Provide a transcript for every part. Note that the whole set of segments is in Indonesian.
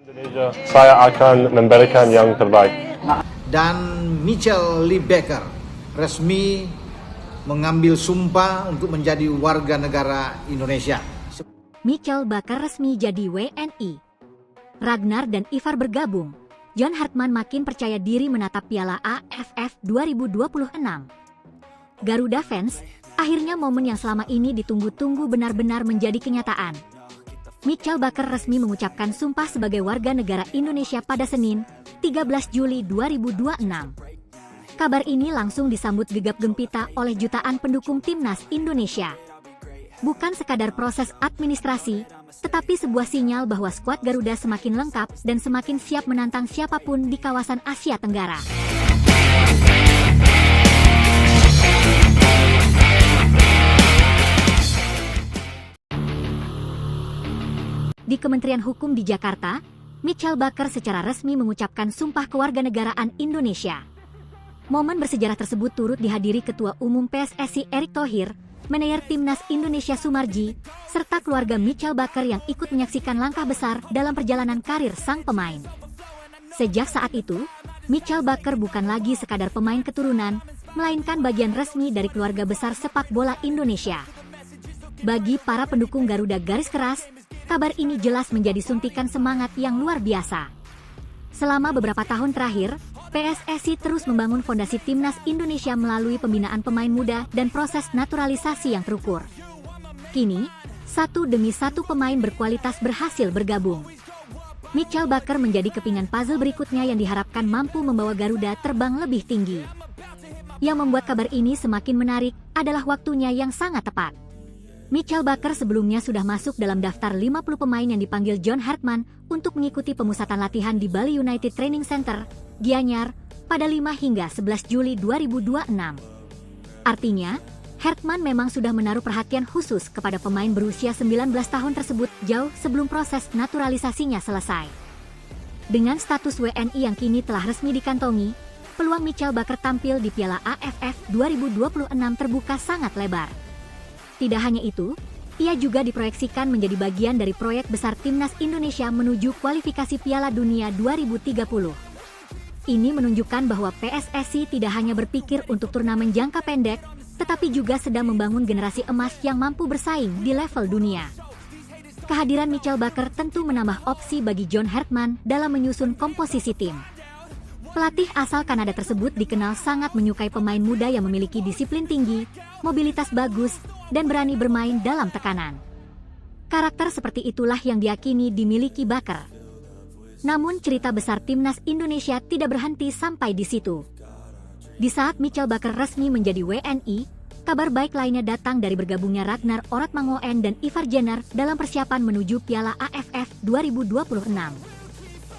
Indonesia, saya akan memberikan yang terbaik. Dan Michel Libecker resmi mengambil sumpah untuk menjadi warga negara Indonesia. Michel Baker resmi jadi WNI. Ragnar dan Ivar bergabung. John Hartman makin percaya diri menatap Piala AFF 2026. Garuda fans, akhirnya momen yang selama ini ditunggu-tunggu benar-benar menjadi kenyataan. Michel Baker resmi mengucapkan sumpah sebagai warga negara Indonesia pada Senin, 13 Juli 2026. Kabar ini langsung disambut gegap gempita oleh jutaan pendukung timnas Indonesia. Bukan sekadar proses administrasi, tetapi sebuah sinyal bahwa skuad Garuda semakin lengkap dan semakin siap menantang siapapun di kawasan Asia Tenggara. Di Kementerian Hukum di Jakarta, Michel Baker secara resmi mengucapkan sumpah kewarganegaraan Indonesia. Momen bersejarah tersebut turut dihadiri Ketua Umum PSSI Erick Thohir, manajer Timnas Indonesia Sumarji, serta keluarga Michel Baker yang ikut menyaksikan langkah besar dalam perjalanan karir sang pemain. Sejak saat itu, Michel Baker bukan lagi sekadar pemain keturunan, melainkan bagian resmi dari keluarga besar sepak bola Indonesia. Bagi para pendukung Garuda garis keras, kabar ini jelas menjadi suntikan semangat yang luar biasa. Selama beberapa tahun terakhir, PSSI terus membangun fondasi Timnas Indonesia melalui pembinaan pemain muda dan proses naturalisasi yang terukur. Kini, satu demi satu pemain berkualitas berhasil bergabung. Michel Baker menjadi kepingan puzzle berikutnya yang diharapkan mampu membawa Garuda terbang lebih tinggi. Yang membuat kabar ini semakin menarik adalah waktunya yang sangat tepat. Michel Baker sebelumnya sudah masuk dalam daftar 50 pemain yang dipanggil John Hartman untuk mengikuti pemusatan latihan di Bali United Training Center, Gianyar, pada 5 hingga 11 Juli 2026. Artinya, Hartman memang sudah menaruh perhatian khusus kepada pemain berusia 19 tahun tersebut jauh sebelum proses naturalisasinya selesai. Dengan status WNI yang kini telah resmi dikantongi, peluang Michel Baker tampil di Piala AFF 2026 terbuka sangat lebar. Tidak hanya itu, ia juga diproyeksikan menjadi bagian dari proyek besar Timnas Indonesia menuju kualifikasi Piala Dunia 2030. Ini menunjukkan bahwa PSSI tidak hanya berpikir untuk turnamen jangka pendek, tetapi juga sedang membangun generasi emas yang mampu bersaing di level dunia. Kehadiran Michel Baker tentu menambah opsi bagi John Hartman dalam menyusun komposisi tim. Pelatih asal Kanada tersebut dikenal sangat menyukai pemain muda yang memiliki disiplin tinggi, mobilitas bagus, dan berani bermain dalam tekanan. Karakter seperti itulah yang diyakini dimiliki Baker. Namun cerita besar Timnas Indonesia tidak berhenti sampai di situ. Di saat Michel Baker resmi menjadi WNI, kabar baik lainnya datang dari bergabungnya Ragnar Oratmangoen dan Ivar Jenner dalam persiapan menuju Piala AFF 2026.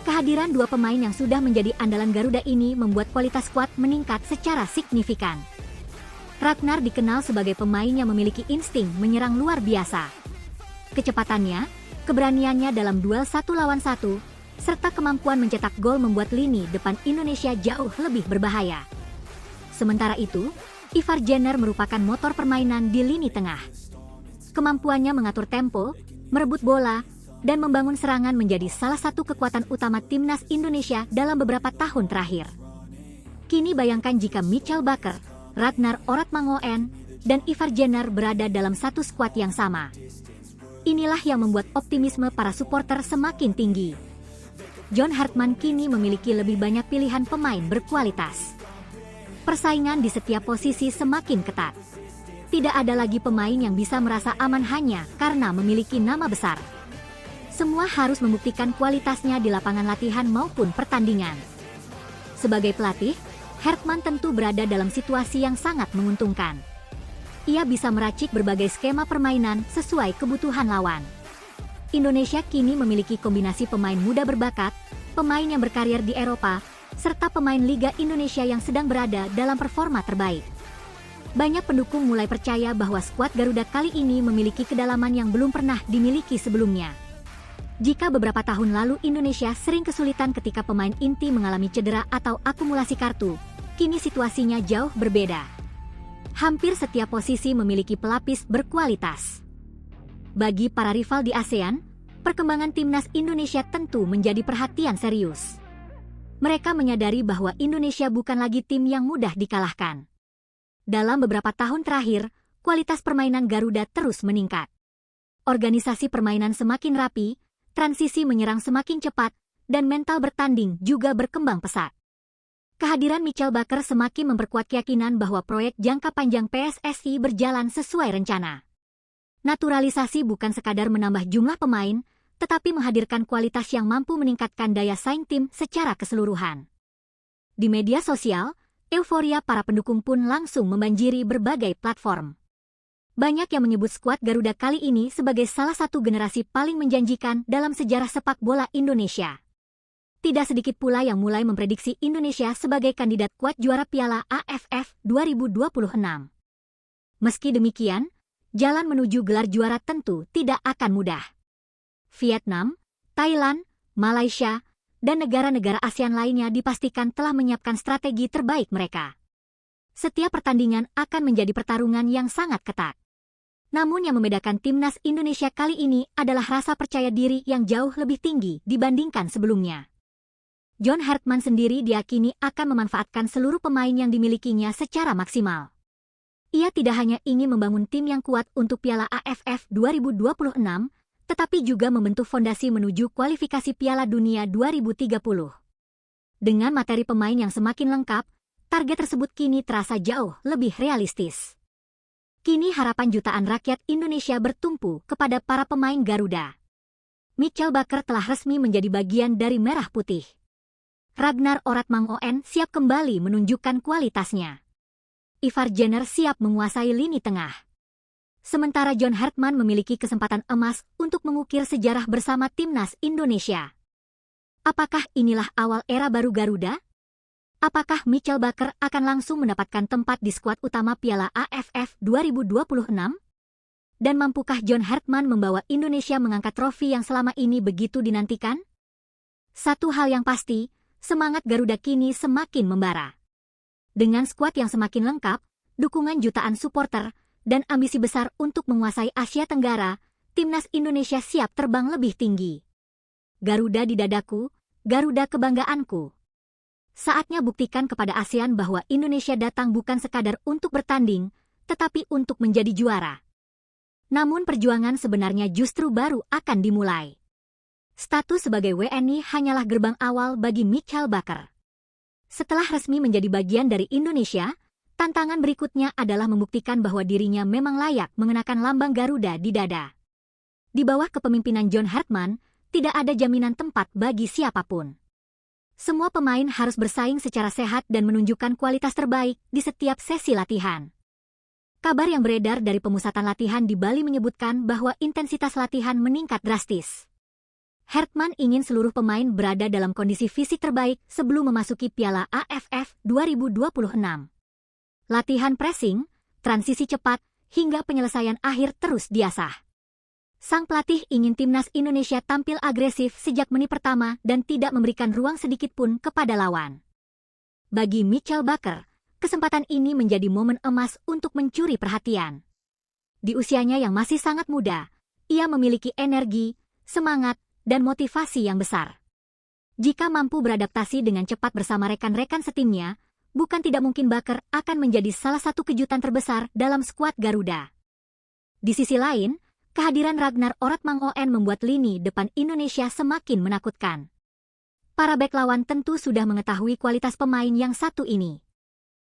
Kehadiran dua pemain yang sudah menjadi andalan Garuda ini membuat kualitas skuad meningkat secara signifikan. Ragnar dikenal sebagai pemain yang memiliki insting menyerang luar biasa. Kecepatannya, keberaniannya dalam duel 1 lawan 1, serta kemampuan mencetak gol membuat lini depan Indonesia jauh lebih berbahaya. Sementara itu, Ivar Jenner merupakan motor permainan di lini tengah. Kemampuannya mengatur tempo, merebut bola, dan membangun serangan menjadi salah satu kekuatan utama Timnas Indonesia dalam beberapa tahun terakhir. Kini bayangkan jika Michel Baker, Ragnar Oratmangoen, dan Ivar Jenner berada dalam satu skuad yang sama. Inilah yang membuat optimisme para supporter semakin tinggi. John Hartman kini memiliki lebih banyak pilihan pemain berkualitas. Persaingan di setiap posisi semakin ketat. Tidak ada lagi pemain yang bisa merasa aman hanya karena memiliki nama besar. Semua harus membuktikan kualitasnya di lapangan latihan maupun pertandingan. Sebagai pelatih, Hartman tentu berada dalam situasi yang sangat menguntungkan. Ia bisa meracik berbagai skema permainan sesuai kebutuhan lawan. Indonesia kini memiliki kombinasi pemain muda berbakat, pemain yang berkarir di Eropa, serta pemain Liga Indonesia yang sedang berada dalam performa terbaik. Banyak pendukung mulai percaya bahwa skuad Garuda kali ini memiliki kedalaman yang belum pernah dimiliki sebelumnya. Jika beberapa tahun lalu Indonesia sering kesulitan ketika pemain inti mengalami cedera atau akumulasi kartu, kini situasinya jauh berbeda. Hampir setiap posisi memiliki pelapis berkualitas. Bagi para rival di ASEAN, perkembangan timnas Indonesia tentu menjadi perhatian serius. Mereka menyadari bahwa Indonesia bukan lagi tim yang mudah dikalahkan. Dalam beberapa tahun terakhir, kualitas permainan Garuda terus meningkat. Organisasi permainan semakin rapi, transisi menyerang semakin cepat, dan mental bertanding juga berkembang pesat. Kehadiran Mitchell Baker semakin memperkuat keyakinan bahwa proyek jangka panjang PSSI berjalan sesuai rencana. Naturalisasi bukan sekadar menambah jumlah pemain, tetapi menghadirkan kualitas yang mampu meningkatkan daya saing tim secara keseluruhan. Di media sosial, euforia para pendukung pun langsung membanjiri berbagai platform. Banyak yang menyebut skuad Garuda kali ini sebagai salah satu generasi paling menjanjikan dalam sejarah sepak bola Indonesia. Tidak sedikit pula yang mulai memprediksi Indonesia sebagai kandidat kuat juara Piala AFF 2026. Meski demikian, jalan menuju gelar juara tentu tidak akan mudah. Vietnam, Thailand, Malaysia, dan negara-negara ASEAN lainnya dipastikan telah menyiapkan strategi terbaik mereka. Setiap pertandingan akan menjadi pertarungan yang sangat ketat. Namun yang membedakan timnas Indonesia kali ini adalah rasa percaya diri yang jauh lebih tinggi dibandingkan sebelumnya. John Hartman sendiri diyakini akan memanfaatkan seluruh pemain yang dimilikinya secara maksimal. Ia tidak hanya ingin membangun tim yang kuat untuk Piala AFF 2026, tetapi juga membentuk fondasi menuju kualifikasi Piala Dunia 2030. Dengan materi pemain yang semakin lengkap, target tersebut kini terasa jauh lebih realistis. Kini harapan jutaan rakyat Indonesia bertumpu kepada para pemain Garuda. Mitchell Baker telah resmi menjadi bagian dari Merah Putih. Ragnar Oratmangoen siap kembali menunjukkan kualitasnya. Ivar Jenner siap menguasai lini tengah. Sementara John Hartman memiliki kesempatan emas untuk mengukir sejarah bersama timnas Indonesia. Apakah inilah awal era baru Garuda? Apakah Mitchell Baker akan langsung mendapatkan tempat di skuad utama Piala AFF 2026? Dan mampukah John Hartman membawa Indonesia mengangkat trofi yang selama ini begitu dinantikan? Satu hal yang pasti, semangat Garuda kini semakin membara. Dengan skuad yang semakin lengkap, dukungan jutaan supporter, dan ambisi besar untuk menguasai Asia Tenggara, timnas Indonesia siap terbang lebih tinggi. Garuda di dadaku, Garuda kebanggaanku. Saatnya buktikan kepada ASEAN bahwa Indonesia datang bukan sekadar untuk bertanding, tetapi untuk menjadi juara. Namun perjuangan sebenarnya justru baru akan dimulai. Status sebagai WNI hanyalah gerbang awal bagi Mitchell Baker. Setelah resmi menjadi bagian dari Indonesia, tantangan berikutnya adalah membuktikan bahwa dirinya memang layak mengenakan lambang Garuda di dada. Di bawah kepemimpinan John Hartman, tidak ada jaminan tempat bagi siapapun. Semua pemain harus bersaing secara sehat dan menunjukkan kualitas terbaik di setiap sesi latihan. Kabar yang beredar dari pemusatan latihan di Bali menyebutkan bahwa intensitas latihan meningkat drastis. Hartman ingin seluruh pemain berada dalam kondisi fisik terbaik sebelum memasuki Piala AFF 2026. Latihan pressing, transisi cepat, hingga penyelesaian akhir terus diasah. Sang pelatih ingin timnas Indonesia tampil agresif sejak menit pertama dan tidak memberikan ruang sedikit pun kepada lawan. Bagi Mitchell Baker, kesempatan ini menjadi momen emas untuk mencuri perhatian. Di usianya yang masih sangat muda, ia memiliki energi, semangat, dan motivasi yang besar. Jika mampu beradaptasi dengan cepat bersama rekan-rekan setimnya, bukan tidak mungkin Baker akan menjadi salah satu kejutan terbesar dalam skuad Garuda. Di sisi lain, kehadiran Ragnar Oratmangoen membuat lini depan Indonesia semakin menakutkan. Para bek lawan tentu sudah mengetahui kualitas pemain yang satu ini.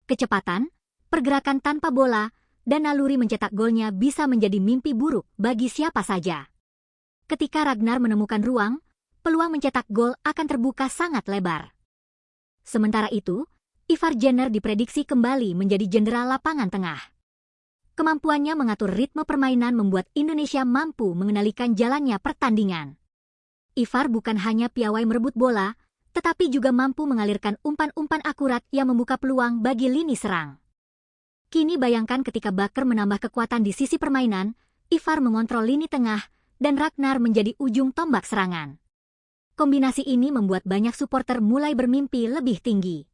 Kecepatan, pergerakan tanpa bola, dan naluri mencetak golnya bisa menjadi mimpi buruk bagi siapa saja. Ketika Ragnar menemukan ruang, peluang mencetak gol akan terbuka sangat lebar. Sementara itu, Ivar Jenner diprediksi kembali menjadi jenderal lapangan tengah. Kemampuannya mengatur ritme permainan membuat Indonesia mampu mengendalikan jalannya pertandingan. Ivar bukan hanya piawai merebut bola, tetapi juga mampu mengalirkan umpan-umpan akurat yang membuka peluang bagi lini serang. Kini bayangkan ketika Baker menambah kekuatan di sisi permainan, Ivar mengontrol lini tengah, dan Ragnar menjadi ujung tombak serangan. Kombinasi ini membuat banyak supporter mulai bermimpi lebih tinggi.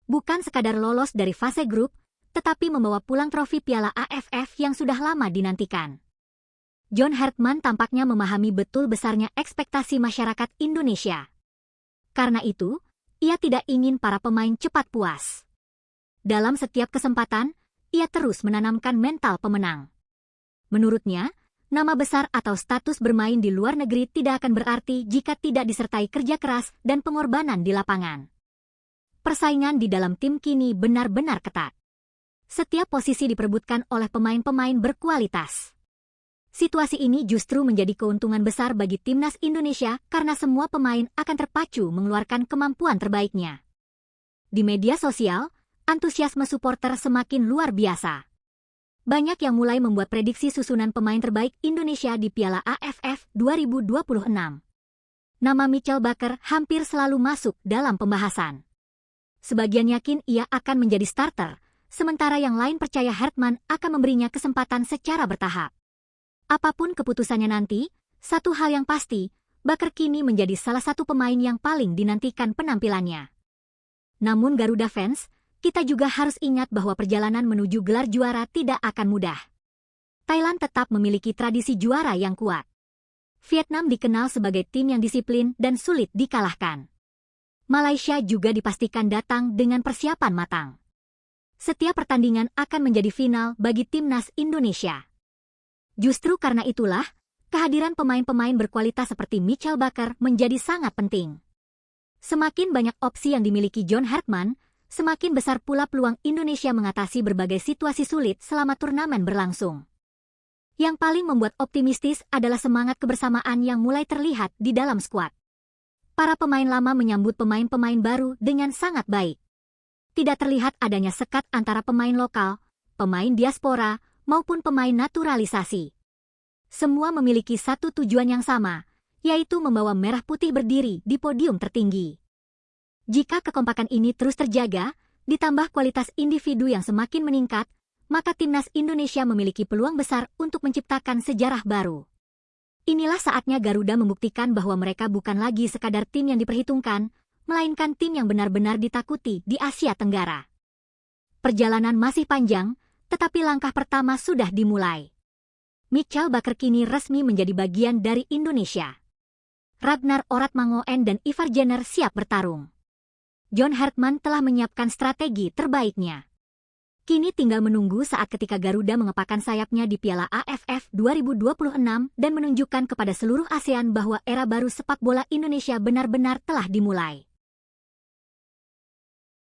Bukan sekadar lolos dari fase grup, tetapi membawa pulang trofi Piala AFF yang sudah lama dinantikan. John Hartman tampaknya memahami betul besarnya ekspektasi masyarakat Indonesia. Karena itu, ia tidak ingin para pemain cepat puas. Dalam setiap kesempatan, ia terus menanamkan mental pemenang. Menurutnya, nama besar atau status bermain di luar negeri tidak akan berarti jika tidak disertai kerja keras dan pengorbanan di lapangan. Persaingan di dalam tim kini benar-benar ketat. Setiap posisi diperebutkan oleh pemain-pemain berkualitas. Situasi ini justru menjadi keuntungan besar bagi timnas Indonesia karena semua pemain akan terpacu mengeluarkan kemampuan terbaiknya. Di media sosial, antusiasme supporter semakin luar biasa. Banyak yang mulai membuat prediksi susunan pemain terbaik Indonesia di Piala AFF 2026. Nama Mitchell Baker hampir selalu masuk dalam pembahasan. Sebagian yakin ia akan menjadi starter, sementara yang lain percaya Hartman akan memberinya kesempatan secara bertahap. Apapun keputusannya nanti, satu hal yang pasti, Baker kini menjadi salah satu pemain yang paling dinantikan penampilannya. Namun Garuda fans, kita juga harus ingat bahwa perjalanan menuju gelar juara tidak akan mudah. Thailand tetap memiliki tradisi juara yang kuat. Vietnam dikenal sebagai tim yang disiplin dan sulit dikalahkan. Malaysia juga dipastikan datang dengan persiapan matang. Setiap pertandingan akan menjadi final bagi timnas Indonesia. Justru karena itulah, kehadiran pemain-pemain berkualitas seperti Mitchell Baker menjadi sangat penting. Semakin banyak opsi yang dimiliki John Hartman, semakin besar pula peluang Indonesia mengatasi berbagai situasi sulit selama turnamen berlangsung. Yang paling membuat optimistis adalah semangat kebersamaan yang mulai terlihat di dalam skuad. Para pemain lama menyambut pemain-pemain baru dengan sangat baik. Tidak terlihat adanya sekat antara pemain lokal, pemain diaspora, maupun pemain naturalisasi. Semua memiliki satu tujuan yang sama, yaitu membawa merah putih berdiri di podium tertinggi. Jika kekompakan ini terus terjaga, ditambah kualitas individu yang semakin meningkat, maka timnas Indonesia memiliki peluang besar untuk menciptakan sejarah baru. Inilah saatnya Garuda membuktikan bahwa mereka bukan lagi sekadar tim yang diperhitungkan, melainkan tim yang benar-benar ditakuti di Asia Tenggara. Perjalanan masih panjang, tetapi langkah pertama sudah dimulai. Mitchell Baker kini resmi menjadi bagian dari Indonesia. Ragnar Oratmangoen dan Ivar Jenner siap bertarung. John Hartman telah menyiapkan strategi terbaiknya. Kini tinggal menunggu saat ketika Garuda mengepakkan sayapnya di Piala AFF 2026 dan menunjukkan kepada seluruh ASEAN bahwa era baru sepak bola Indonesia benar-benar telah dimulai.